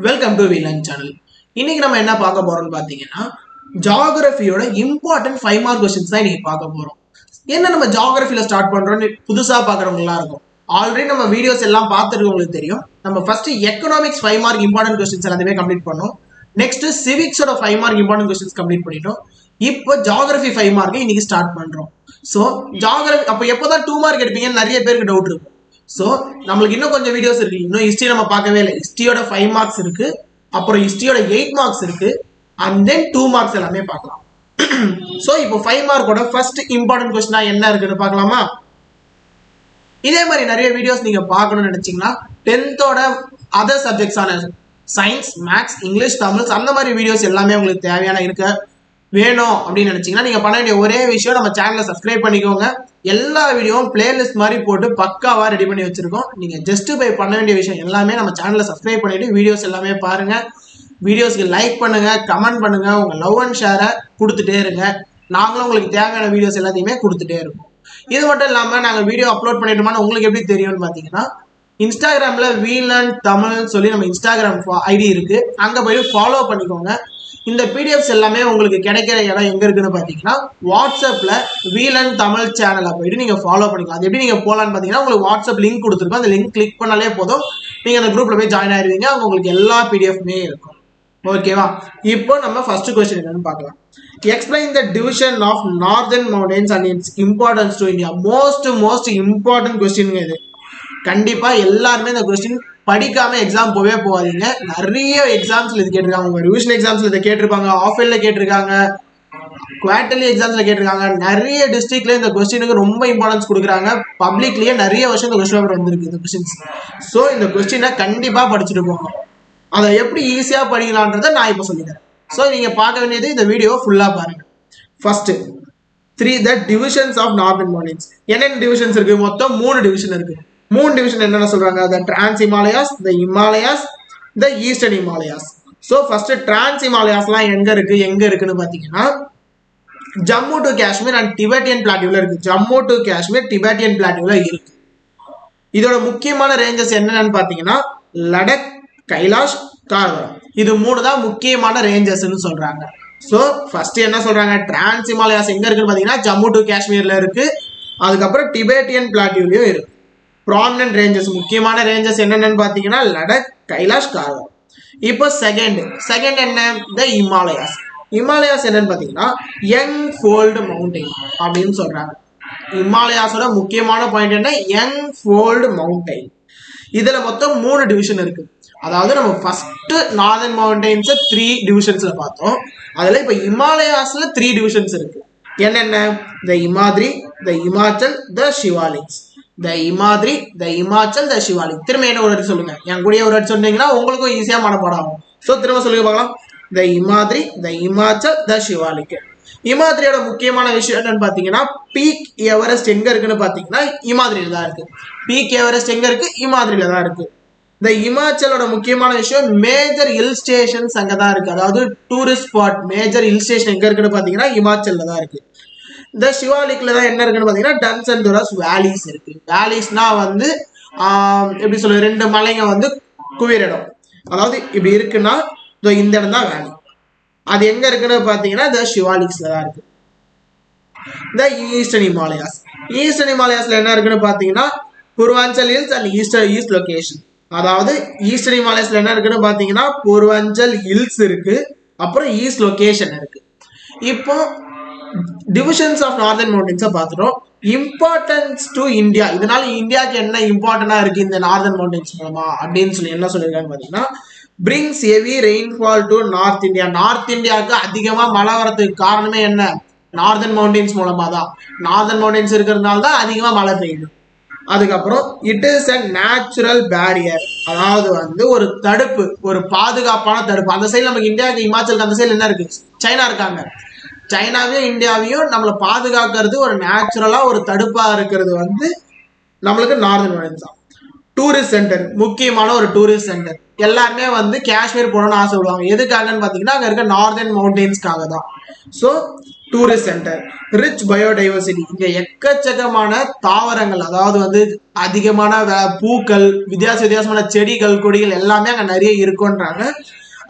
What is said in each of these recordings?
Welcome to வீலன் channel. இன்னைக்கு நம்ம என்ன பார்க்க போறோம்னு பார்த்தீங்கன்னா ஜியோகிராஃபியோட இம்பார்ட்டன்ட் 5 மார்க் கொஸ்டின்ஸ் தான் இன்னைக்கு பார்க்க போறோம். என்ன நம்ம ஜியோகிராஃபில ஸ்டார்ட் பண்றோம்னு புதுசா பார்க்குறவங்கலாம் இருக்கும். ஆல்ரெடி நம்ம வீடியோஸ் எல்லாம் பார்த்துருக்கவங்களுக்கு தெரியும். நம்ம first economics 5 mark important questions எல்லாமே கம்ப்ளீட் பண்ணோம். நெக்ஸ்ட் சிவிக்ஸோட 5 மார்க் இம்பார்ட்டன்ட் கொஸ்டின்ஸ் கம்ப்ளீட் பண்ணிட்டோம். இப்போ ஜியோகிராஃபி 5 மார்க் இன்னைக்கு ஸ்டார்ட் பண்றோம். ஸோ ஜியோகிராஃபி அப்போ எப்போதான் 2 மார்க் எடுப்பீங்கன்னு நிறைய பேருக்கு டவுட் இருக்கும். ஸோ நம்மளுக்கு இன்னும் கொஞ்சம் வீடியோஸ் இருக்கு. இன்னும் ஹிஸ்ட்ரி நம்ம பார்க்கவே இல்லை. ஹிஸ்ட்ரியோட 5 மார்க்ஸ் இருக்கு, அப்புறம் ஹிஸ்ட்ரியோட 8 மார்க்ஸ் இருக்கு, அண்ட் தென் 2 மார்க்ஸ் எல்லாமே பார்க்கலாம். ஸோ இப்போ 5 மார்க்கோட ஃபர்ஸ்ட் இம்பார்ட்டன்ட் கொஸ்டினா என்ன இருக்குன்னு பார்க்கலாமா? இதே மாதிரி நிறைய வீடியோஸ் நீங்க பார்க்கணும்னு நினைச்சீங்கன்னா 10th அதர் சப்ஜெக்ட்ஸான சயின்ஸ், மேக்ஸ், இங்கிலீஷ், தமிழ் அந்த மாதிரி வீடியோஸ் எல்லாமே உங்களுக்கு தேவையான இருக்க வேணும் அப்படின்னு நினைச்சீங்கன்னா நீங்க பண்ண வேண்டிய ஒரே விஷயம், நம்ம சேனலை சப்ஸ்கிரைப் பண்ணிக்கோங்க. எல்லா வீடியோவும் பிளேலிஸ்ட் மாதிரி போட்டு பக்காவா ரெடி பண்ணி வச்சிருக்கோம். நீங்க ஜஸ்ட் பை பண்ண வேண்டிய விஷயம் எல்லாமே நம்ம சேனலை சப்ஸ்கிரைப் பண்ணிட்டு வீடியோஸ் எல்லாமே பாருங்க. வீடியோஸ்க்கு லைக் பண்ணுங்க, கமெண்ட் பண்ணுங்க, உங்க லவ் அண்ட் ஷேரை கொடுத்துட்டே இருங்க. நாங்களும் உங்களுக்கு தேவையான வீடியோஸ் எல்லாத்தையுமே கொடுத்துட்டே இருக்கோம். இது மட்டும் இல்லாம நாங்க வீடியோ அப்லோட் பண்ணிட்டோம்னா உங்களுக்கு எப்படி தெரியும்னு பாத்தீங்கன்னா, இன்ஸ்டாகிராம்ல வீலன் தமிழ் சொல்லி நம்ம இன்ஸ்டாகிராம் ஐடி இருக்கு, அங்க போய் ஃபாலோ பண்ணிக்கோங்க. இந்த பிடிஎஃப்ஸ் எல்லாமே உங்களுக்கு கிடைக்கிற இடம் எங்க இருக்குன்னு பாத்தீங்கன்னா, வாட்ஸ்அப்ல வீலன் தமிழ் சேனலை போயிட்டு நீங்க ஃபாலோ பண்ணிக்கலாம். அது எப்படி நீங்க போலான்னு பாத்தீங்கன்னா, உங்களுக்கு வாட்ஸ்அப் லிங்க் கொடுத்துருக்கோம். அந்த லிங்க் கிளிக் பண்ணாலே போதும், நீங்க அந்த குரூப்ல போய் ஜாயின் ஆயிருவீங்க. அங்க உங்களுக்கு எல்லா பிடிஎஃப்மே இருக்கும். ஓகேவா? இப்போ நம்ம ஃபர்ஸ்ட் கொஸ்டின் என்னன்னு பார்க்கலாம். Explain the division of northern mountains and its importance to India. Most important question இது. கண்டிப்பா எல்லாருமே இந்த கொஸ்டின் படிக்காம எக்ஸாம் போவே போவாதீங்க. நிறைய எக்ஸாம்ஸ்ல இது கேட்டிருக்காங்க. உங்க ரிவிஷன் எக்ஸாம்ஸ்ல இதை கேட்டிருப்பாங்க, ஆஃப் இயர்ல கேட்டிருக்காங்க, குவார்டர்லி எக்ஸாம்ஸ்ல கேட்டிருக்காங்க. நிறைய டிஸ்ட்ரிக்ட்ல இந்த கொஸ்டினுக்கு ரொம்ப இம்பார்ட்டன்ஸ் கொடுக்குறாங்க. பப்ளிக்லயே நிறைய வருஷம் இந்த கொஸ்டின் பேப்பர் வந்திருக்கு இந்த கொஸ்டின்ஸ். ஸோ இந்த கொஸ்டினை கண்டிப்பா படிச்சுட்டு போங்க. அதை எப்படி ஈஸியா படிக்கலான்றதை நான் இப்போ சொல்லித்தரேன். ஸோ நீங்க பார்க்க வேண்டியது இந்த வீடியோ ஃபுல்லா பாருங்க. First the divisions of northern mountains. என்னென்ன டிவிஷன்ஸ் இருக்கு? மொத்தம் 3 டிவிஷன் இருக்கு. 3 டிவிஷன் என்னென்ன சொல்றாங்க? The trans Himalayas, the Himalayas, the eastern Himalayas. So first trans ஹிமாலயாஸ்லாம் எங்க இருக்குன்னு பாத்தீங்கன்னா, Jammu to Kashmir and Tibetan பிளாட்டியூல இருக்கு. ஜம்மு டு காஷ்மீர் டிபெட்டியன் பிளாட்டியூல இருக்கு. இதோட முக்கியமான ரேஞ்சஸ் என்னென்னு பாத்தீங்கன்னா, லடக், கைலாஷ், கார்கோரம். இது 3 தான் முக்கியமான ரேஞ்சஸ்ன்னு சொல்றாங்க. ஸோ ஃபர்ஸ்ட் என்ன சொல்றாங்க? டிரான்ஸ் ஹிமாலயாஸ் எங்க இருக்குன்னு பாத்தீங்கன்னா, ஜம்மு டு காஷ்மீர்ல இருக்கு. அதுக்கப்புறம் டிபெட்டியன் பிளாட்டியூலயும் இருக்கு. ப்ராமினன்ட் ரேஞ்சஸ், முக்கியமான ரேஞ்சஸ் என்னென்னு பாத்தீங்கன்னா, லடக், கைலாஷ், கார்கோரம். இப்போ செகண்ட் என்ன? த ஹிமாலயாஸ். ஹிமாலயாஸ் என்னன்னு பாத்தீங்கன்னா, யங் ஃபோல்டு மவுண்டைன் அப்படின்னு சொல்றாங்க. ஹிமாலயாஸோட முக்கியமான பாயிண்ட் என்ன? Young fold mountain. இதுல மொத்தம் 3 டிவிஷன் இருக்கு. அதாவது நம்ம ஃபர்ஸ்ட் நார்தர்ன் மவுண்டைன்ஸ் 3 டிவிஷன்ஸ்ல பார்த்தோம். அதுல இப்ப ஹிமாலயாஸ்ல 3 டிவிஷன்ஸ் இருக்கு. என்னென்ன? த இமாத்ரி, த இமாச்சல், த சிவாலிக்ஸ். த இமாத்ரி, த இமாச்சல், த சிவாலிக். திரும்ப என்ன ஒரு வாட்டி சொல்லுங்க. என் கூடயே ஒரு வாட்டி சொன்னீங்கன்னா உங்களுக்கும் ஈஸியா மனப்பாடம் ஆகும். ஸோ திரும்ப சொல்லுங்க பார்க்கலாம். த இமாத்ரி, த இமாச்சல், த சிவாலிக். இமாத்ரியோட முக்கியமான விஷயம் என்னன்னு பாத்தீங்கன்னா, பீக் எவரெஸ்ட் எங்க இருக்குன்னு பாத்தீங்கன்னா இமாத்ரியில தான் இருக்கு. பீக் எவரெஸ்ட் எங்க இருக்கு? இமாத்ரியில தான் இருக்கு. இந்த இமாச்சலோட முக்கியமான விஷயம், மேஜர் ஹில் ஸ்டேஷன்ஸ் அங்கதான் இருக்கு. அதாவது tourist spot, major hill station எங்க இருக்குன்னு பாத்தீங்கன்னா இமாச்சல்ல தான் இருக்கு. இந்த சிவாலிக்ல தான் என்ன இருக்குன்னு பாத்தீங்கன்னா, டன்ஸ் அண்ட் துராஸ் வேலிஸ் இருக்கு. வேலிஸ்னா வந்து எப்படி சொல்ல, 2 மலைங்க வந்து குவிற இடம். அதாவது இப்படி இருக்குன்னா இந்த இடம் தான் வேலி. அது எங்க இருக்குன்னு பாத்தீங்கன்னா இந்த சிவாலிக்ஸ்ல தான் இருக்கு. இந்த ஈஸ்டர்ன் ஹிமாலயாஸ். ஈஸ்டர்ன் ஹிமாலயாஸ்ல என்ன இருக்குன்னு பாத்தீங்கன்னா, Purvanchal hills and east location. அதாவது ஈஸ்டர்ன் ஹிமாலயாஸ்ல என்ன இருக்குன்னு பாத்தீங்கன்னா, பூர்வாஞ்சல் ஹில்ஸ் இருக்கு, அப்புறம் ஈஸ்ட் லொகேஷன் இருக்கு. இப்போ டிவிஷன்ஸ் ஆஃப் நார்தர்ன் மவுண்டன்ஸை பார்த்துட்டோம். Importance to India. இதனால இந்தியாவுக்கு என்ன இம்பார்ட்டண்டா இருக்கு இந்த நார்தர்ன் மவுண்டன்ஸ் மூலமா அப்படின்னு சொல்லி என்ன சொல்லியிருக்காங்க பாத்தீங்கன்னா, brings heavy rainfall to north India. North இந்தியாவுக்கு அதிகமா மழை வரதுக்கு காரணமே என்ன? நார்தர்ன் மவுண்டன்ஸ் மூலமா தான். நார்தர்ன் மவுண்டன்ஸ் இருக்கிறதுனால தான் அதிகமா மழை பெய்யுது. அதுக்கப்புறம் it is a natural barrier. அதாவது வந்து ஒரு தடுப்பு, ஒரு பாதுகாப்பான தடுப்பு. அந்த சைடு நமக்கு இந்தியாவுக்கு, இமாச்சலுக்கு அந்த சைடு என்ன இருக்கு? சைனா இருக்காங்க. சைனாவையும் இந்தியாவையும் நம்மளை பாதுகாக்கிறது, ஒரு நேச்சுரலா ஒரு தடுப்பா இருக்கிறது வந்து நம்மளுக்கு நார்தர்ன் மவுண்டன்ஸ் தான். டூரிஸ்ட் சென்டர், முக்கியமான ஒரு டூரிஸ்ட் சென்டர். எல்லாருமே வந்து காஷ்மீர் போகணும்னு ஆசைப்படுவாங்க. எதுக்காகன்னு பார்த்தீங்கன்னா அங்கே இருக்க நார்தர்ன் மவுண்டெயின்ஸ்க்காக தான். So tourist centre. Rich biodiversity, இங்க எக்கச்சக்கமான தாவரங்கள், அதாவது வந்து அதிகமான பூக்கள், வித்தியாசமான செடிகள் கொடிகள் எல்லாமே அங்க நிறைய இருக்குன்றாங்க.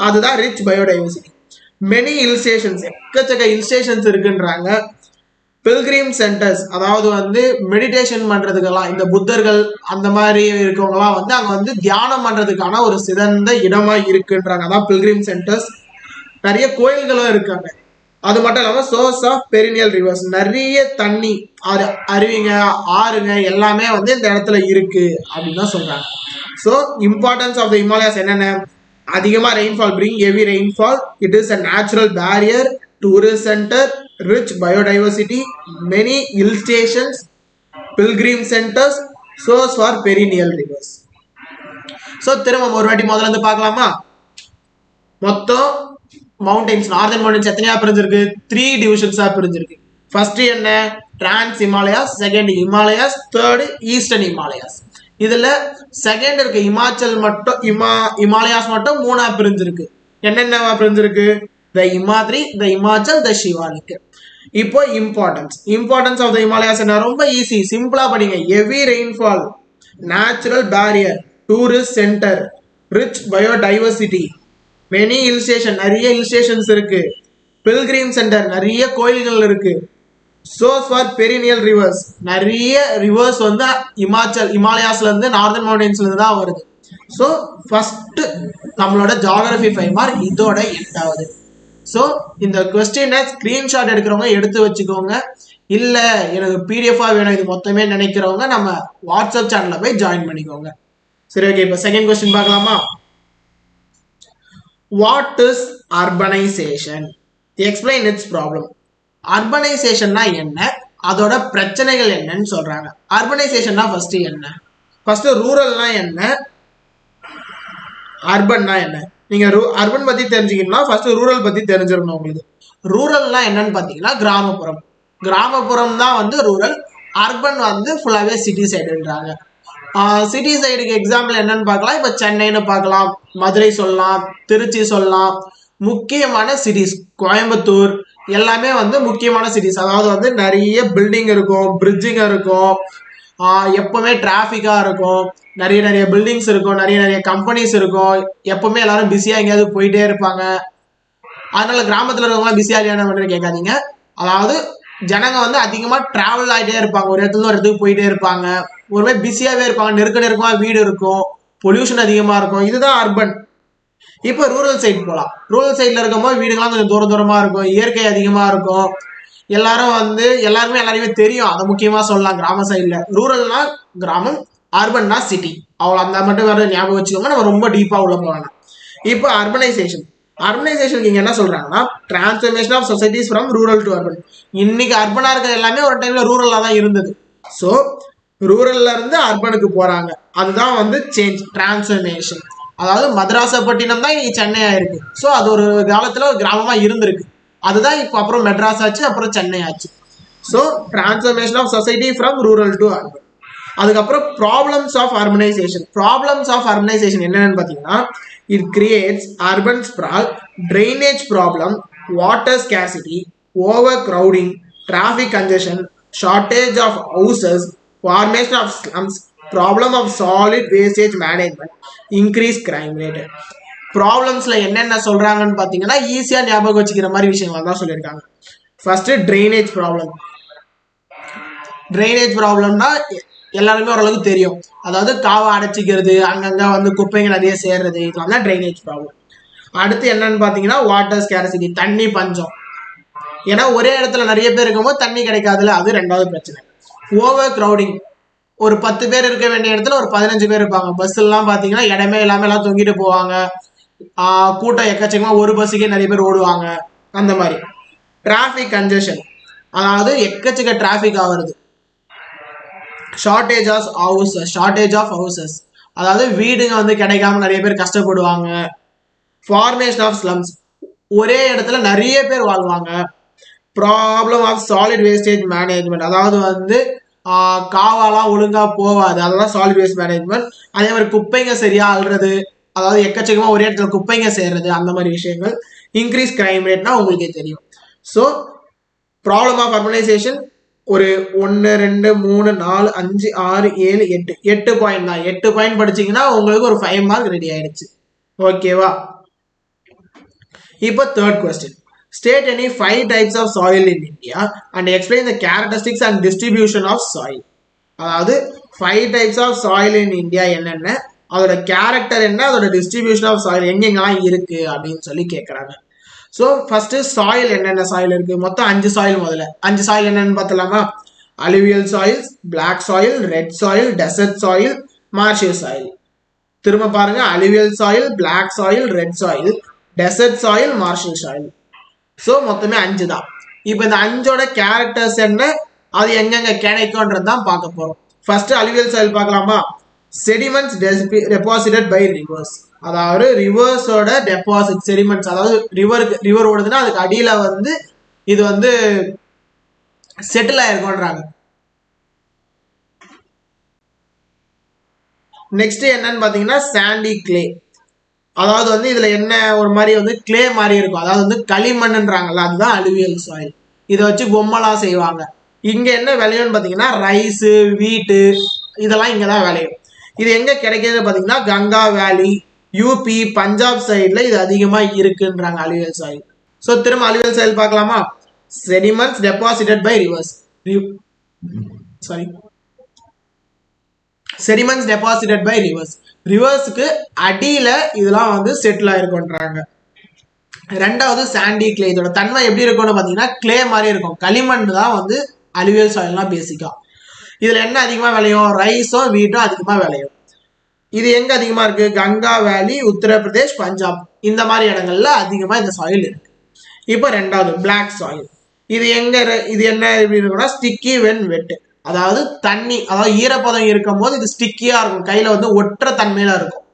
அதுதான் rich biodiversity. Many hill stations, எக்கச்சக்க ஹில் ஸ்டேஷன்ஸ் இருக்குன்றாங்க. பில்கிரிம் சென்டர்ஸ், அதாவது வந்து மெடிடேஷன் பண்றதுக்கெல்லாம் இந்த புத்தர்கள் அந்த மாதிரி இருக்கவங்கலாம் வந்து அங்க வந்து தியானம் பண்றதுக்கான ஒரு சிறந்த இடமா இருக்குன்றாங்க. அதான் பில்கிரிம் சென்டர்ஸ். நிறைய கோயில்களும் இருக்காங்க. அது மட்டும் இல்லாம சோர்ஸ் ஆஃப் பெரினியல் ரிவர்ஸ், நிறைய தண்ணி, அருவிங்க, ஆறுங்க எல்லாமே வந்து இந்த இடத்துல இருக்கு அப்படின்னு தான் சொல்றாங்க. So importance of the Himalayas என்னென்ன? அதிகமா rainfall, bring heavy rainfall, it is a natural barrier, tourist centre, rich biodiversity, many hill stations, pilgrim centres, source for perennial rivers. So திரும்ப ஒரு வாட்டி முதல்ல இருந்து பார்க்கலாமா? மொத்தம் மவுண்டன்ஸ், நார்தர்ன் மவுண்டன்ஸ் எத்தனையா பிரிஞ்சிருக்கு? 3 டிவிஷன்ஸா பிரிஞ்சிருக்கு. ஃபர்ஸ்ட் என்ன? Trans Himalayas, second Himalayas, third eastern Himalayas. இதுல செகண்ட் இருக்க இமாச்சல் மட்டும் ஹிமாலயாஸ் மட்டும் 3ஆ பிரிஞ்சிருக்கு. என்னென்னவா பிரிஞ்சிருக்கு? த இமாத்ரி, த இமாச்சல், த ஷிவாலிக். இப்போ இம்பார்ட்டன்ஸ் ஆஃப் த ஹிமாலயாஸ் என்ன? ரொம்ப ஈஸி, சிம்பிளா படிங்க. Heavy rainfall, natural barrier, tourist centre, rich biodiversity, many hill station, நிறைய ஹில் ஸ்டேஷன்ஸ் இருக்கு. பில்கிரிம் சென்டர், நிறைய கோயில்கள் இருக்கு. சோர்ஸ் ஃபார் பெரினியல் ரிவர்ஸ், நிறைய ரிவர்ஸ் வந்து ஹிமாலயாஸ்ல இருந்து, நார்தர்ன் மவுண்டன்ஸ்ல இருந்து தான் வருது. ஸோ ஃபர்ஸ்ட் நம்மளோட ஜியோகிராஃபி 5 மார்க் இதோட எண்ட் ஆகுது. ஸோ இந்த கொஸ்டினை ஸ்கிரீன்ஷாட் எடுக்கிறவங்க எடுத்து வச்சுக்கோங்க. இல்ல எனக்கு பிடிஎஃபா வேணும் இது மொத்தமே நினைக்கிறவங்க நம்ம வாட்ஸ்அப் சேனல்ல போய் ஜாயின் பண்ணிக்கோங்க. சரி, ஓகே. இப்போ செகண்ட் கொஸ்டின் பார்க்கலாமா? What is urbanisation? Explain its problem. அர்பனைசேஷன்னா என்ன, அதோட பிரச்சனைகள் என்னன்னு சொல்றாங்க. அர்பனைசேஷன்னா ஃபர்ஸ்ட் என்ன? ஃபர்ஸ்ட் ரூரல்னா என்ன, அர்பன்னா என்ன? நீங்க அர்பன் பத்தி தெரிஞ்சுக்கணும்னா ஃபர்ஸ்ட் ரூரல் பத்தி தெரிஞ்சிருக்கணும் உங்களுக்கு. ரூரல்னா என்னன்னு பாத்தீங்கன்னா கிராமப்புறம். கிராமப்புறம் தான் வந்து ரூரல். அர்பன் வந்து ஃபுல்லாவே சிட்டி சைடுன்றாங்க. சிட்டி சைடுக்கு எக்ஸாம்பிள் என்னன்னு பார்க்கலாம். இப்போ சென்னைன்னு பார்க்கலாம், மதுரை சொல்லலாம், திருச்சி சொல்லலாம். முக்கியமான சிட்டிஸ் கோயம்புத்தூர் எல்லாமே வந்து முக்கியமான சிட்டிஸ். அதாவது வந்து நிறைய பில்டிங் இருக்கும், பிரிட்ஜுங்க இருக்கும், எப்பவுமே டிராஃபிக்கா இருக்கும், நிறைய பில்டிங்ஸ் இருக்கும், நிறைய கம்பெனிஸ் இருக்கும், எப்பவுமே எல்லாரும் பிஸியா எங்கேயாவது போயிட்டே இருப்பாங்க. அதனால கிராமத்துல இருக்கவங்களாம் பிஸியா இல்லையானு கேட்காதீங்க. அதாவது ஜனங்க வந்து அதிகமா டிராவல் ஆகிட்டே இருப்பாங்க, ஒரு இடத்துல ஒரு இடத்துக்கு போயிட்டே இருப்பாங்க, ஒருவே பிஸியாவே இருப்பாங்க, நெருக்கமா வீடு இருக்கும், பொல்யூஷன் அதிகமா இருக்கும். இதுதான் அர்பன். இப்போ ரூரல் சைடு போகலாம். ரூரல் சைட்ல இருக்கும்போது வீடுகள்லாம் கொஞ்சம் தூரமா இருக்கும், இயற்கை அதிகமா இருக்கும், எல்லாருமே எல்லாருமே தெரியும். அதை முக்கியமா சொல்லலாம். கிராம சைட்ல ரூரல்னா கிராமம், அர்பன்னா சிட்டி. அவ்வளோ அந்த மட்டும் வேற ஞாபகம் வச்சுக்கோங்க. நம்ம ரொம்ப டீப்பா உள்ள போகலாம். இப்போ அர்பனைசேஷனுக்கு இங்க என்ன சொல்றாங்கன்னா transformation of societies from rural to urban. இன்னைக்கு அர்பனா இருக்கிற எல்லாமே ஒரு டைம்ல ரூரலா தான் இருந்தது. ஸோ ரூரல்ல இருந்து அர்பனுக்கு போறாங்க. அதுதான் வந்து சேஞ்ச், டிரான்ஸ்ஃபர்மேஷன். அதாவது மதராசப்பட்டினம் தான் இன்னைக்கு சென்னை ஆயிருக்கு. ஸோ அது ஒரு காலத்துல ஒரு கிராமமா இருந்திருக்கு. அதுதான் இப்போ அப்புறம் மெட்ராஸ் ஆச்சு, அப்புறம் சென்னை ஆச்சு. So transformation of society from rural to urban. அதுக்கப்புறம் ப்ராப்ளம்ஸ் ஆஃப் அர்பனைசேஷன் என்னன்னு பார்த்தீங்கன்னா it creates urban sprawl, drainage problem, water scarcity, overcrowding, traffic congestion, shortage of houses, formation of slums, problem of solid wastage management, increased crime rate. ப்ராப்ளம்ஸ்ல என்னென்ன சொல்றாங்கன்னு பாத்தீங்கன்னா ஈஸியா ஞாபகம் வச்சுக்கிற மாதிரி விஷயங்கள் தான் சொல்லியிருக்காங்க. ஃபர்ஸ்ட் ட்ரைனேஜ் ப்ராப்ளம்னா எல்லாருமே ஓரளவுக்கு தெரியும். அதாவது காவை அடைச்சிக்கிறது, அங்கங்க வந்து குப்பைங்க நிறைய சேர்றது, இதெல்லாம் தான் ட்ரைனேஜ் ப்ராப்ளம். அடுத்து என்னன்னு பாத்தீங்கன்னா வாட்டர் ஸ்கேர்சிட்டி, தண்ணி பஞ்சம். ஏன்னா ஒரே இடத்துல நிறைய பேர் இருக்கும்போது தண்ணி கிடைக்காதுல, அது ரெண்டாவது பிரச்சனை. ஓவர் கிரௌடிங், ஒரு 10 பேர் இருக்க வேண்டிய இடத்துல ஒரு 15 பேர் இருப்பாங்க. பஸ் எல்லாம் பாத்தீங்கன்னா இடமே இல்லாம எல்லாம் தொங்கிட்டு போவாங்க. கூட்டம் எக்கச்சக்கமா ஒரு பஸ்ஸுக்கே நிறைய பேர் ஓடுவாங்க. அந்த மாதிரி. டிராஃபிக் கன்ஜெஷன், அதாவது எக்கச்சக்க டிராஃபிக் ஆகுறது. ஷார்டேஜ் ஆஃப் ஹவுசஸ், அதாவது வீடுங்க வந்து கிடைக்காம நிறைய பேர் கஷ்டப்படுவாங்க. ஃபார்மேஷன் ஆஃப் ஸ்லம்ஸ், ஒரே இடத்துல நிறைய பேர் வாழ்வாங்க. Problem of solid wastage management, அதாவது வந்து காவாலாம் ஒழுங்கா போவாது, அதெல்லாம் சாலிட் வேஸ்ட் மேனேஜ்மெண்ட். அதே மாதிரி குப்பைங்க சரியா அல்றது, அதாவது எக்கச்சக்கமா ஒரே இடத்துல குப்பைங்க செய்யறது, அந்த மாதிரி விஷயங்கள். இன்க்ரீஸ் கிரைம் ரேட்னா உங்களுக்கே தெரியும். ஸோ ப்ராப்ளம் ஆஃப் அர்பனைசேஷன் ஒரு 1 2 3 4 5 6 7 8 பாயிண்ட் தான். 8 பாயிண்ட் படிச்சீங்கன்னா உங்களுக்கு ஒரு 5 மார்க் ரெடி ஆயிடுச்சு. ஓகேவா? இப்போ third question. State any 5 types of soil in India and explain the characteristics and distribution of soil. அதாவது 5 types of soil in India என்னென்ன, அதோட கேரக்டர் என்ன, அதோட டிஸ்ட்ரிபியூஷன் ஆஃப் சாயில் எங்கெங்கெல்லாம் இருக்கு அப்படின்னு சொல்லி கேட்குறாங்க. ஸோ ஃபர்ஸ்ட் சாயில் என்னென்ன சாயில் இருக்கு, மொத்தம் 5 சாயில். முதல்ல 5 சாயில் என்னென்னு பார்த்தலாமா? Alluvial soils, black soil, red soil, desert soil, martial soil. திரும்ப பாருங்க, alluvial soil, black soil, red soil, desert soil, martial soil. So மொத்தமே 5 தான். இப்போ இந்த 5ஓட கேரக்டர்ஸ் என்ன, அது எங்கெங்க கிடைக்கும்ன்றது தான் பார்க்க போறோம். ஃபர்ஸ்ட் அலுவியல் சாயில் பார்க்கலாமா? Sediments deposited by rivers. அதாவது ரிவர்ஸோட டெபாசிட் செடிமெண்ட்ஸ், அதாவது ரிவர் ஓடுதுன்னா அதுக்கு அடியில வந்து இது வந்து செட்டில் ஆயிருக்கும்ன்றாங்க. நெக்ஸ்ட் என்னன்னு பாத்தீங்கன்னா சாண்டி கிளே. அதாவது வந்து இதுல என்ன ஒரு மாதிரி வந்து கிளே மாதிரி இருக்கும், அதாவது வந்து களிமண்ன்றாங்கல்ல, அதுதான் அலுவியல் சாயில். இதை வச்சு பொம்மைலாம் செய்வாங்க. இங்க என்ன விளையும்னு பாத்தீங்கன்னா ரைஸ், வீட்டு, இதெல்லாம் இங்கதான் விளையும். இது எங்க கிடைக்கிறது பாத்தீங்கன்னா கங்கா வேலி, யூபி, பஞ்சாப் சைட்ல இது அதிகமா இருக்குன்றாங்க அலுவியல் சாயில். ஸோ திரும்ப அலுவியல் சாயில் பார்க்கலாமா? Sediments deposited by rivers. Sorry, sediments deposited by rivers. ரிவர்ஸுக்கு அடியில இதெல்லாம் வந்து செட்டில் ஆயிருக்கும்ன்றாங்க. ரெண்டாவது சாண்டி கிளே. இதோட தன்மை எப்படி இருக்கும்னு பாத்தீங்கன்னா கிளே மாதிரி இருக்கும். களிமண் தான் வந்து அலுவியல் சாயில்னா பேசிக்கா. இதுல என்ன அதிகமா விளையும்? ரைஸும் வீட்டும் அதிகமா விளையும். இது எங்க அதிகமா இருக்கு? கங்கா வேலி, உத்தரப்பிரதேஷ், பஞ்சாப், இந்த மாதிரி இடங்கள்ல அதிகமா இந்த சாயில் இருக்கு. இப்போ ரெண்டாவது பிளாக் சாயில். இது எங்க, இது என்ன எப்படி இருக்குன்னா ஸ்டிக்கி வென் வெட். அதாவது தண்ணி, அதாவது ஈரப்பதம் இருக்கும் போது இது ஸ்டிக்கியா இருக்கும், கையில வந்து ஒற்ற தன்மையில இருக்கும்.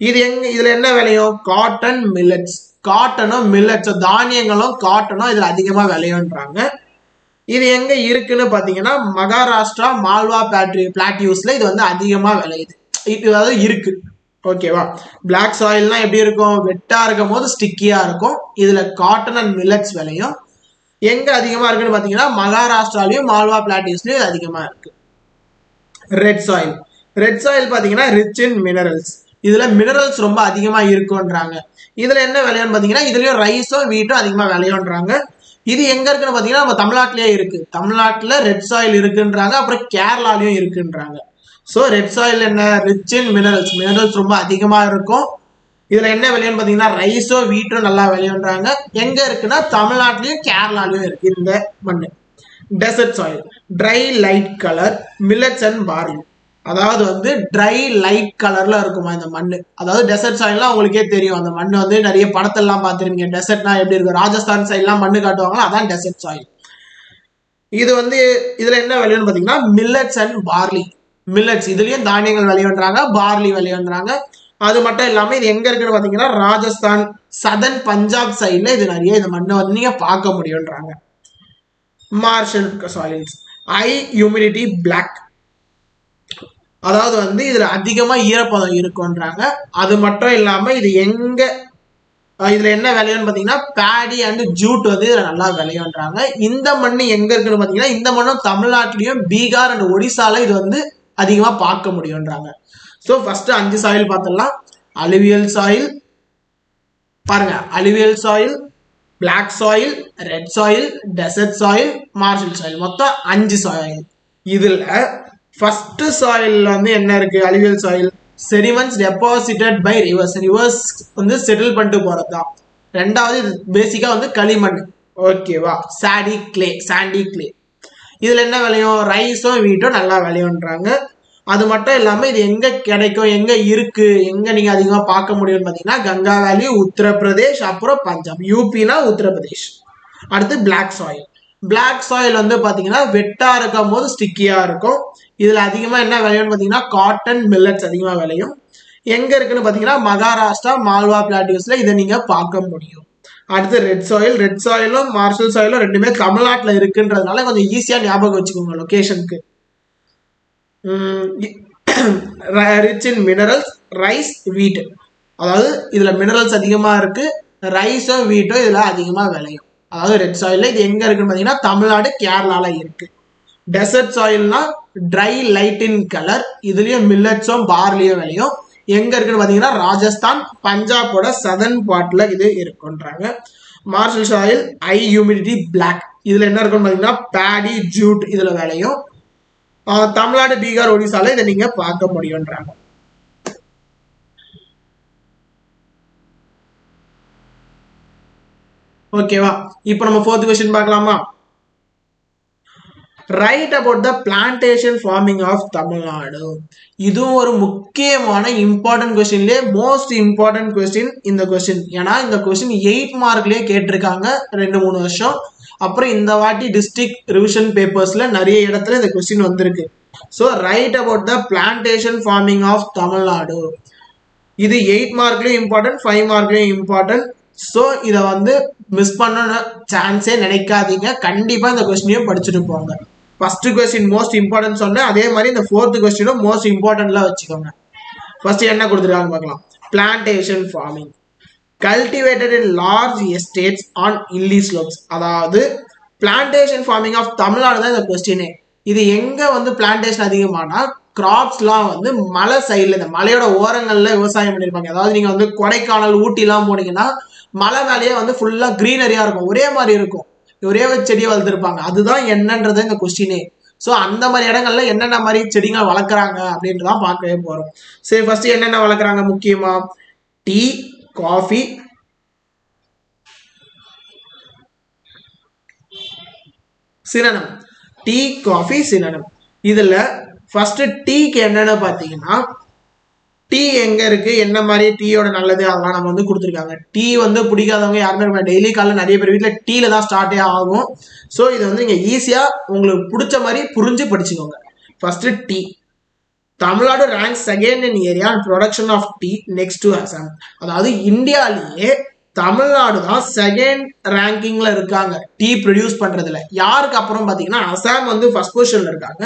இது எங்க, இதுல என்ன விளையும்? Cotton, millets. காட்டனும் மில்லட்ஸ், தானியங்களும் காட்டனும் இதுல அதிகமா விளையும்ன்றாங்க. இது எங்க இருக்குன்னு பாத்தீங்கன்னா மகாராஷ்டிரா, மால்வா பிளாட்டியூஸ்ல இது வந்து அதிகமா விளையுது, அதாவது இருக்கு. ஓகேவா? பிளாக் சாயில்னா எப்படி இருக்கும்? வெட்டா இருக்கும் போது ஸ்டிக்கியா இருக்கும். இதுல காட்டன் அண்ட் மில்லட்ஸ் விளையும். எங்க அதிகமா இருக்குன்னு பாத்தீங்கன்னா மகாராஷ்டிராலையும் மால்வா பிளாட்டியூஸ்லயும் இது அதிகமா இருக்கு. Red soil. ரெட் சாயில் பாத்தீங்கன்னா ரிச் இன் மினரல்ஸ். இதுல மினரல்ஸ் ரொம்ப அதிகமா இருக்கும்ன்றாங்க. இதுல என்ன விளையும்னு பாத்தீங்கன்னா இதுலயும் ரைஸும் வீட்டும் அதிகமா விளையும்ன்றாங்க. இது எங்க இருக்குன்னு பாத்தீங்கன்னா நம்ம தமிழ்நாட்டிலேயே இருக்கு. தமிழ்நாட்டுல ரெட் சாயில் இருக்குன்றாங்க, அப்புறம் கேரளாலையும் இருக்குன்றாங்க. ஸோ ரெட் சாயில் என்ன? Rich in minerals. மினரல்ஸ் ரொம்ப அதிகமா இருக்கும். இதுல என்ன விளையும்னு பாத்தீங்கன்னா ரைஸோ வீட்டோ நல்லா விளையுன்றாங்க. எங்க இருக்குன்னா தமிழ்நாட்டிலயும் கேரளாலையும் இருக்கு இந்த மண்ணு. Desert soil. Dry light colour, millets and barley. அதாவது வந்து ட்ரை லைட் கலர்ல இருக்குமா இந்த மண்ணு. அதாவது டெசர்ட் சாயில்லாம் உங்களுக்கே தெரியும், அந்த மண்ணு வந்து நிறைய படத்தெல்லாம் பார்த்துருக்கீங்க. டெசர்ட்னா எப்படி இருக்கும், ராஜஸ்தான் சைட்லாம் மண்ணு காட்டுவாங்களா, அதான் டெசர்ட் சாயில். இது வந்து இதுல என்ன விளையும்னு பாத்தீங்கன்னா மில்லட்ஸ் அண்ட் பார்லி. மில்லட்ஸ் இதுலயும் தானியங்கள் விளையுன்றாங்க, பார்லி விளையுன்றாங்க. அது மட்டும் இல்லாம இது எங்க இருக்குன்னு பாத்தீங்கன்னா ராஜஸ்தான், சதர்ன் பஞ்சாப் சைட்ல இது நிறைய இந்த மண்ணை வந்து நீங்க பார்க்க முடியும்ன்றாங்க. Marshal soils. High humidity, black. அதாவது வந்து இதுல அதிகமா ஈரப்பதம் இருக்கும்ன்றாங்க. அது மட்டும் இல்லாம இது எங்க, இதுல என்ன விளையும்னு பாத்தீங்கன்னா பேடி அண்ட் ஜூட் வந்து இதுல நல்லா விளையும்ன்றாங்க. இந்த மண்ணு எங்க இருக்குன்னு பாத்தீங்கன்னா இந்த மண்ணும் தமிழ்நாட்டிலையும் பீகார் அண்ட் ஒடிசால இது வந்து அதிகமா பார்க்க முடியும்ன்றாங்க. ஸோ ஃபர்ஸ்ட் 5 சாயில் பார்த்துடலாம். அலுவியல் சாயில் பாருங்க, alluvial soil, black soil, red soil, desert soil, marshal soil, மொத்தம் 5 சாயில். இதுல ஃபர்ஸ்ட் சாயில் வந்து என்ன இருக்கு? Alluvial soil sediments deposited by rivers. Rivers வந்து செட்டில் பண்ணிட்டு போறதுதான். ரெண்டாவது இது பேசிக்கா வந்து களிமண். ஓகேவா? Sandy clay. இதுல என்ன விளையும்? ரைஸும் வீட்டும் நல்லா விளையும்ன்றாங்க. அது மட்டும் இல்லாம இது எங்க கிடைக்கும், எங்க இருக்கு, எங்க நீங்க அதிகமா பார்க்க முடியும்னு பாத்தீங்கன்னா கங்கா வேலி, உத்தரப்பிரதேஷ், அப்புறம் பஞ்சாப். யூபினா உத்தரப்பிரதேஷ். அடுத்து பிளாக் சாயில். பிளாக் சாயில் வந்து பாத்தீங்கன்னா வெட்டா இருக்கும் போது ஸ்டிக்கியா இருக்கும். இதுல அதிகமா என்ன விளையும்னு பாத்தீங்கன்னா காட்டன், மில்லட்ஸ் அதிகமா விளையும். எங்க இருக்குன்னு பாத்தீங்கன்னா மகாராஷ்டிரா, மால்வா பிளாட்டியூஸ்ல இதை நீங்க பார்க்க முடியும். அடுத்து ரெட் சாயில். ரெட் சாயிலும் மார்ஷல் சாயிலும் ரெண்டுமே தமிழ்நாட்டில் இருக்குன்றதுனால கொஞ்சம் ஈஸியா ஞாபகம் வச்சுக்கோங்க லொகேஷனுக்கு. ரிச் இன் மினரல்ஸ், ரைஸ், வீட். அதாவது இதுல மினரல்ஸ் அதிகமா இருக்கு, ரைஸும் வீட்டும் இதுல அதிகமா விளையும். அதாவது ரெட் சாயில்ல இது எங்க இருக்குன்னு பாத்தீங்கன்னா தமிழ்நாடு, கேரளால இருக்கு. டெசர்ட் சாயில்னா ட்ரை லைட் இன் கலர், இதுலயும் மில்லட்ஸும் பார்லியும் விளையும். எங்க இருக்குன்னு பாத்தீங்கன்னா ராஜஸ்தான், பஞ்சாபோட சதர்ன் பார்ட்ல இது இருக்குன்றாங்க. Marshal soil high humidity black, இதுல என்ன இருக்குன்னு பாத்தீங்கன்னா பேடி, ஜூட் இதுல விளையும். தமிழ்நாடு, பீகார், ஒடிசால இதை நீங்க பார்க்க முடியும்ன்றாங்க. ஓகேவா, இப்போ நம்ம 4th क्वेश्चन பார்க்கலாமா? Right about the plantation farming of Tamil Nadu. இதுவும் ஒரு முக்கியமான இம்பார்ட்டன்ட் கொஸ்டின்லேயே மோஸ்ட் இம்பார்ட்டன்ட் கொஸ்டின் இந்த கொஸ்டின். ஏன்னா இந்த கொஸ்டின் 8 மார்க்லயே கேட்டிருக்காங்க 2-3 வருஷம். அப்புறம் இந்த வாட்டி டிஸ்ட்ரிக்ட் ரிவிஷன் பேப்பர்ஸ்ல நிறைய இடத்துல இந்த கொஸ்டின் வந்திருக்கு. So right about the plantation farming of Tamil Nadu. இது 8 மார்க்லயும் இம்பார்ட்டன்ட், 5 மார்க்லயும் இம்பார்ட்டன்ட். ஸோ இதை வந்து மிஸ் பண்ண சான்ஸே நினைக்காதீங்க. கண்டிப்பா இந்த கொஸ்டினையும் படிச்சுட்டு போங்க. ஃபர்ஸ்ட் கொஸ்டின் மோஸ்ட் இம்பார்ட்டன்ட் சொன்னேன், அதே மாதிரி இந்த 4th கொஸ்டினும் மோஸ்ட் இம்பார்ட்டன்ட்ல வச்சுக்கோங்க. ஃபர்ஸ்ட் என்ன கொடுத்துருக்காங்க பார்க்கலாம். Plantation farming cultivated in large estates on hilly slopes. அதாவது பிளான்டேஷன் ஃபார்மிங் ஆஃப் தமிழ்நாடு தான் இந்த கொஸ்டினே. இது எங்க வந்து பிளான்டேஷன் அதிகமானா கிராப்ஸ்லாம் வந்து மலை சைடில், இந்த மலையோட ஓரங்கள்ல விவசாயம் பண்ணியிருப்பாங்க. அதாவது நீங்க வந்து கொடைக்கானல், ஊட்டிலாம் போனீங்கன்னா மலை மேலேயே வந்து ஃபுல்லா கிரீனரியா இருக்கும், ஒரே மாதிரி இருக்கும், ஒரே செடியை வளர்த்துருப்பாங்க. அதுதான் என்னன்றது இந்த கொஸ்டினே. ஸோ அந்த மாதிரி இடங்கள்ல என்னென்ன மாதிரி செடிகள் வளர்க்குறாங்க அப்படின்றதான் பார்க்கவே போறோம். சரி, ஃபர்ஸ்ட் என்னென்ன வளர்க்குறாங்க முக்கியமா? Tea, coffee, cinnamon. Tea, coffee, cinnamon. இதுல ஃபர்ஸ்ட் டீக்கு என்னன்னு பாத்தீங்கன்னா, டீ எங்க இருக்கு, என்ன மாதிரி டீயோட நல்லது அதெல்லாம் நம்ம வந்து கொடுத்துருக்காங்க. டீ வந்து பிடிக்காதவங்க யாருமே டெய்லி காலையில் நிறைய பேர் வீட்டில் டீல தான் ஸ்டார்டே ஆகும். ஸோ இது வந்து நீங்க ஈஸியா உங்களுக்கு பிடிச்ச மாதிரி புரிஞ்சு படிச்சுக்கோங்க. First tea. Tamil Nadu ranks second in area and production of tea next to Assam. அதாவது இந்தியாலேயே தமிழ்நாடு தான் செகண்ட் ரேங்கிங்ல இருக்காங்க டீ ப்ரொடியூஸ் பண்றதுல. யாருக்கு அப்புறம் பாத்தீங்கன்னா அசாம் வந்து ஃபர்ஸ்ட் பொசிஷன்ல இருக்காங்க.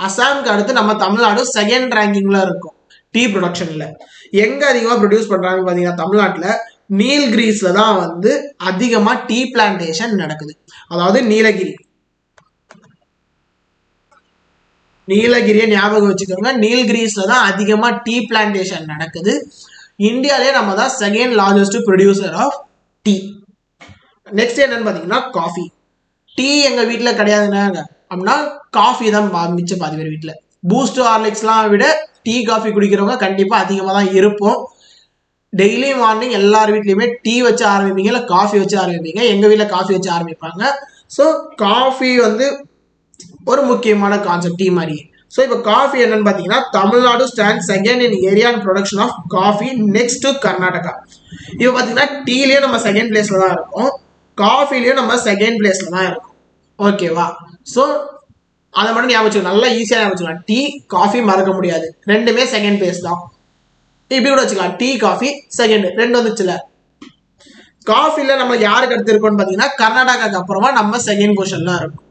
அசாமுக்கு அடுத்து நம்ம தமிழ்நாடு செகண்ட் ரேங்கிங்ல இருக்கும் டீ ப்ரொடக்ஷன்ல. எங்க அதிகமா ப்ரொடியூஸ் பண்றாங்கன்னு பாத்தீங்கன்னா தமிழ்நாட்டுல நீல்கிரிஸ்ல தான் வந்து அதிகமா டீ பிளான்டேஷன் நடக்குது. அதாவது நீலகிரியை ஞாபகம் வச்சுக்கோங்க. நீல்கிரிஸ்ல தான் அதிகமா டீ பிளான்டேஷன் நடக்குது. இந்தியாலே நம்ம தான் second largest producer of tea. Next என்னன்னு பாத்தீங்கன்னா காஃபி. டீ எங்க வீட்டுல கிடையாதுனாங்க அப்படின்னா காஃபி தான் மிச்சம் பாதி பேர் வீட்டுல. பூஸ்ட், ஹார்லிக்ஸ்லாம் விட டீ காஃபி குடிக்கிறவங்க கண்டிப்பா அதிகமா தான் இருப்போம். டெய்லி மார்னிங் எல்லார் வீட்லயுமே டீ வச்சு ஆரம்பிப்பீங்க, இல்லை காஃபி வச்சு ஆரம்பிப்பீங்க. எங்க வீட்டுல காஃபி வச்சு ஆரம்பிப்பாங்க. ஸோ காஃபி வந்து ஒரு முக்கியமான கான்செப்ட் டீ மாதிரி. ஸோ இப்போ காஃபி என்னன்னு பார்த்தீங்கன்னா Tamil Nadu stand second in area and production of coffee next to Karnataka. இப்போ பார்த்தீங்கன்னா டீலயும் நம்ம செகண்ட் பிளேஸ்ல தான் இருக்கும், காஃபிலையும் நம்ம செகண்ட் பிளேஸ்ல தான் இருக்கும். ஓகேவா? ஸோ அதை மட்டும் ஞாபகம், நல்லா ஈஸியாக ஞாபகம். டீ, காஃபி மறக்க முடியாது, ரெண்டுமே செகண்ட் பிளேஸ் தான். இப்படி கூட வச்சுக்கலாம், டீ காஃபி செகண்ட், ரெண்டு வந்துச்சுல. காஃபில நம்ம யாருக்கு அடுத்து இருக்கோம்னு பார்த்தீங்கன்னா கர்நாடகாக்கு அப்புறமா நம்ம செகண்ட் பொசிஷன்ல இருக்கும்.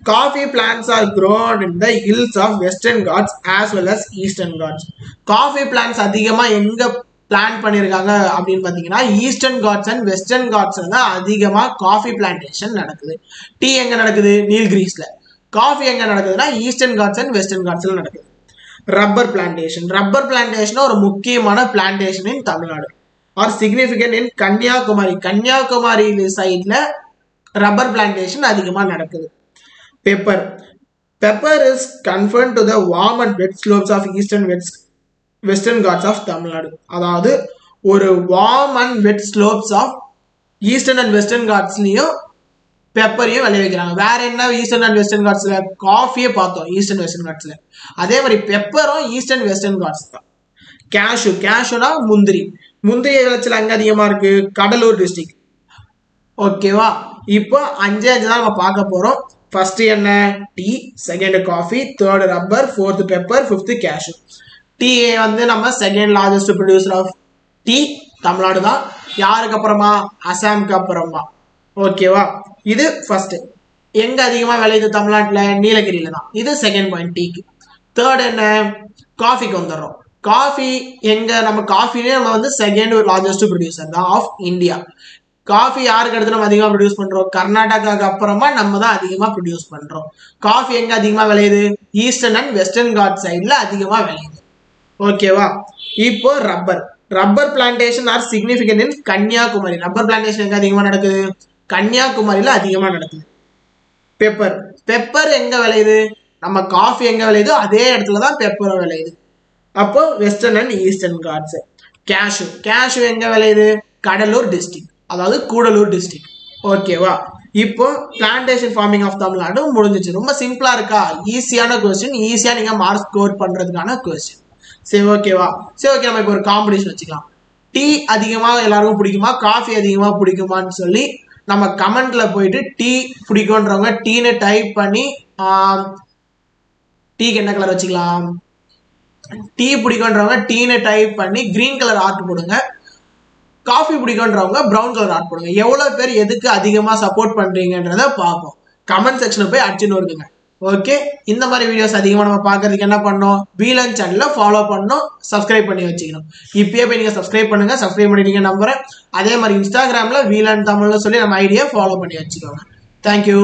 Coffee plants are grown in the hills of Western Ghats as well as Eastern Ghats. Coffee plants அதிகமா எங்க பிளான் பண்ணிருக்காங்க அப்படின்னு பாத்தீங்கன்னா ஈஸ்டர்ன் காட்ஸ் அண்ட் வெஸ்டர்ன் காட்ஸ்ல தான் அதிகமா காஃபி பிளான்டேஷன் நடக்குது. டீ எங்க நடக்குது? நீல்கிரிஸ்ல. காஃபி எங்க நடக்குதுன்னா ஈஸ்டர்ன் காட்ஸ் அண்ட் வெஸ்டர்ன் காட்ஸ்ல நடக்குது. Rubber plantation. ரப்பர் பிளான்டேஷன் ஒரு முக்கியமான plantation in Tamil Nadu R significant in Kanyakumari. Kanyakumari சைட்ல ரப்பர் பிளான்டேஷன் அதிகமா நடக்குது. Pepper. Pepper is confined to the warm and wet slopes of western Ghats of Tamil Nadu. அதாவது ஒரு warm and wet slopes of eastern and western Ghatsலயும் பெப்பரையும் விளைவிக்கிறாங்க. வேற என்ன eastern and western காட்ஸ்ல? காஃபியே பார்த்தோம் eastern western காட்ஸ்ல. அதே மாதிரி பெப்பரும் eastern western God's தான். Cash. கேஷுனா முந்திரி. முந்திரி விளைச்சல் அங்க அதிகமா இருக்கு, கடலூர் டிஸ்ட்ரிக்ட். ஓகேவா? இப்போ 5 தான் நம்ம பார்க்க போறோம். ஃபர்ஸ்ட் என்ன? Tea, second coffee, third rubber, fourth pepper, fifth cashew. Tea வந்து நம்ம second largest producer of tea Tamil Nadu தான். யாருக்கு அப்புறமா? அசாமுக்கு அப்புறமா. ஓகேவா? இது ஃபர்ஸ்ட். எங்க அதிகமா விளையுது தமிழ்நாட்டுல? நீலகிரியில தான். இது செகண்ட் பாயிண்ட் டீக்கு. தேர்ட் என்ன? காஃபிக்கு வந்துடுறோம். காஃபி எங்க? நம்ம காஃபிலே நம்ம வந்து செகண்ட் லார்ஜஸ்ட் ப்ரொடியூசர் தான் ஆஃப் இந்தியா. காஃபி யாருக்கு அடுத்து நம்ம அதிகமாக ப்ரொடியூஸ் பண்றோம்? கர்நாடகாவுக்கு அப்புறமா நம்ம தான் அதிகமாக ப்ரொடியூஸ் பண்றோம். காஃபி எங்க அதிகமா விளையுது? ஈஸ்டர்ன் அண்ட் வெஸ்டர்ன் காட் சைட்ல அதிகமா விளையுது. ஓகேவா? இப்போ rubber. Rubber plantation are significant in Kanyakumari. Rubber plantation எங்க அதிகமா நடக்குது? கன்னியாகுமரியில அதிகமா நடக்குது. பெப்பர். பெப்பர் எங்க விளையுது? நம்ம காஃபி எங்க விளையுதோ அதே இடத்துல தான் பெப்பரும் விளையுது. அப்போ western and eastern Ghats. Cashew. Cashew எங்க விளையுது? கடலூர் டிஸ்ட்ரிக்ட், அதாவது கூடலூர் டிஸ்ட்ரிக்ட். ஓகேவா? இப்போ பிளான்டேஷன் ஃபார்மிங் ஆஃப் தமிழ்நாடு முடிஞ்சிச்சு. ரொம்ப சிம்பிளா இருக்கா? ஈஸியான கொஸ்டின், ஈஸியா நீங்க மார்க் ஸ்கோர் பண்றதுக்கான கொஸ்டின். சரி ஓகேவா? சரி ஓகே, நம்ம இப்போ ஒரு காம்படிஷன் வச்சுக்கலாம். டீ அதிகமா எல்லாருக்கும் பிடிக்குமா, காஃபி அதிகமா பிடிக்குமான்னு சொல்லி நம்ம கமெண்ட்ல போயிட்டு டீ பிடிக்கும்ன்றவங்க டீன்னு டைப் பண்ணி, டீக்கு என்ன கலர் வச்சுக்கலாம்? டீ பிடிக்கும்ன்றவங்க டீன்னு டைப் பண்ணி கிரீன் கலர் ஆர்ட் போடுங்க. காஃபி பிடிக்கும்ன்றவங்க ப்ரௌன் கலர் ஆர்ட் போடுங்க. எவ்வளவு பேர் எதுக்கு அதிகமா சப்போர்ட் பண்றீங்கன்றத பார்ப்போம். கமெண்ட் செக்ஷன்ல போய் அடிச்சுன்னு வருங்க. ஓகே, இந்த மாதிரி வீடியோஸ் அதிகமாக நம்ம பார்க்கறதுக்கு என்ன பண்ணணும்? வீலன் சேனலை ஃபாலோ பண்ணணும், சப்ஸ்கிரைப் பண்ணி வச்சுக்கணும். இப்பயே போய் நீங்க சப்ஸ்கிரைப் பண்ணுங்க. சப்ஸ்கிரைப் பண்ணிட்டீங்க நம்புறேன். அதே மாதிரி இன்ஸ்டாகிராம்ல வீலன் தமிழ்னு சொல்லி நம்ம ஐடியா ஃபாலோ பண்ணி வச்சுக்கோங்க. தேங்க்யூ.